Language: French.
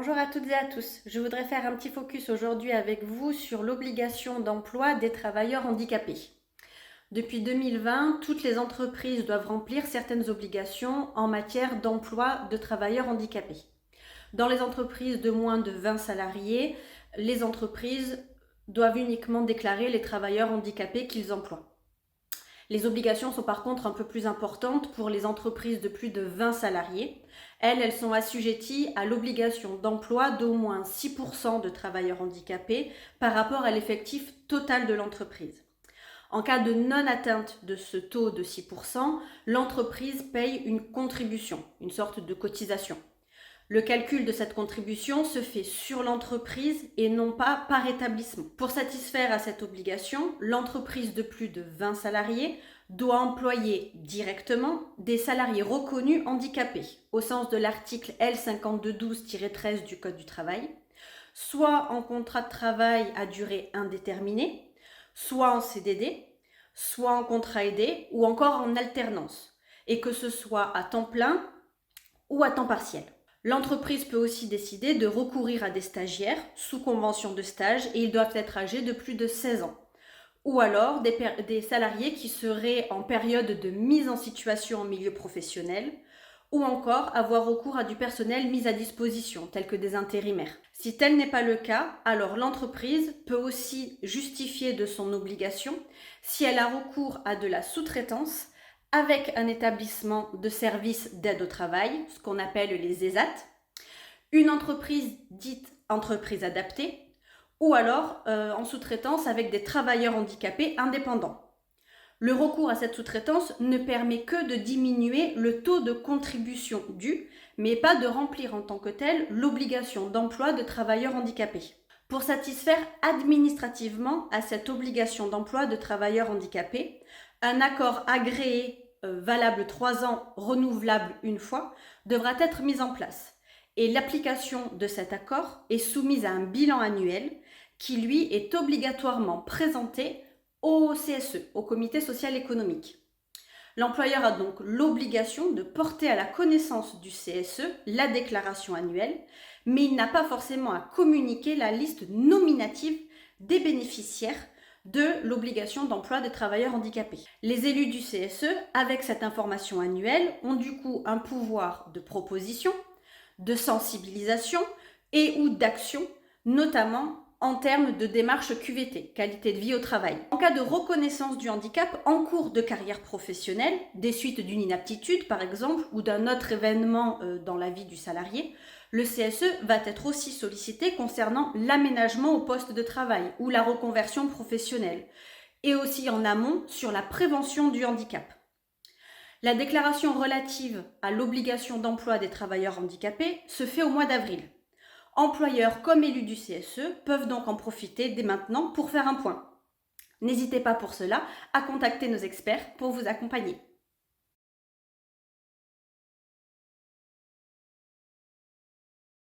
Bonjour à toutes et à tous. Je voudrais faire un petit focus aujourd'hui avec vous sur l'obligation d'emploi des travailleurs handicapés. Depuis 2020, toutes les entreprises doivent remplir certaines obligations en matière d'emploi de travailleurs handicapés. Dans les entreprises de moins de 20 salariés, les entreprises doivent uniquement déclarer les travailleurs handicapés qu'ils emploient. Les obligations sont par contre un peu plus importantes pour les entreprises de plus de 20 salariés. Elles sont assujetties à l'obligation d'emploi d'au moins 6% de travailleurs handicapés par rapport à l'effectif total de l'entreprise. En cas de non-atteinte de ce taux de 6%, l'entreprise paye une contribution, une sorte de cotisation. Le calcul de cette contribution se fait sur l'entreprise et non pas par établissement. Pour satisfaire à cette obligation, l'entreprise de plus de 20 salariés doit employer directement des salariés reconnus handicapés, au sens de l'article L5212-13 du Code du travail, soit en contrat de travail à durée indéterminée, soit en CDD, soit en contrat aidé ou encore en alternance, et que ce soit à temps plein ou à temps partiel. L'entreprise peut aussi décider de recourir à des stagiaires sous convention de stage et ils doivent être âgés de plus de 16 ans. Ou alors des salariés qui seraient en période de mise en situation en milieu professionnel ou encore avoir recours à du personnel mis à disposition, tel que des intérimaires. Si tel n'est pas le cas, alors l'entreprise peut aussi justifier de son obligation si elle a recours à de la sous-traitance avec un établissement de services d'aide au travail, ce qu'on appelle les ESAT, une entreprise dite entreprise adaptée, ou alors en sous-traitance avec des travailleurs handicapés indépendants. Le recours à cette sous-traitance ne permet que de diminuer le taux de contribution due, mais pas de remplir en tant que tel l'obligation d'emploi de travailleurs handicapés. Pour satisfaire administrativement à cette obligation d'emploi de travailleurs handicapés, un accord agréé valable 3 ans, renouvelable une fois, devra être mis en place. Et l'application de cet accord est soumise à un bilan annuel qui, lui, est obligatoirement présenté au CSE, au Comité social économique. L'employeur a donc l'obligation de porter à la connaissance du CSE la déclaration annuelle, mais il n'a pas forcément à communiquer la liste nominative des bénéficiaires de l'obligation d'emploi des travailleurs handicapés. Les élus du CSE, avec cette information annuelle, ont du coup un pouvoir de proposition, de sensibilisation et ou d'action, notamment en termes de démarche QVT, qualité de vie au travail. En cas de reconnaissance du handicap en cours de carrière professionnelle, des suites d'une inaptitude par exemple, ou d'un autre événement dans la vie du salarié, le CSE va être aussi sollicité concernant l'aménagement au poste de travail ou la reconversion professionnelle, et aussi en amont sur la prévention du handicap. La déclaration relative à l'obligation d'emploi des travailleurs handicapés se fait au mois d'avril. Employeurs comme élus du CSE peuvent donc en profiter dès maintenant pour faire un point. N'hésitez pas pour cela à contacter nos experts pour vous accompagner.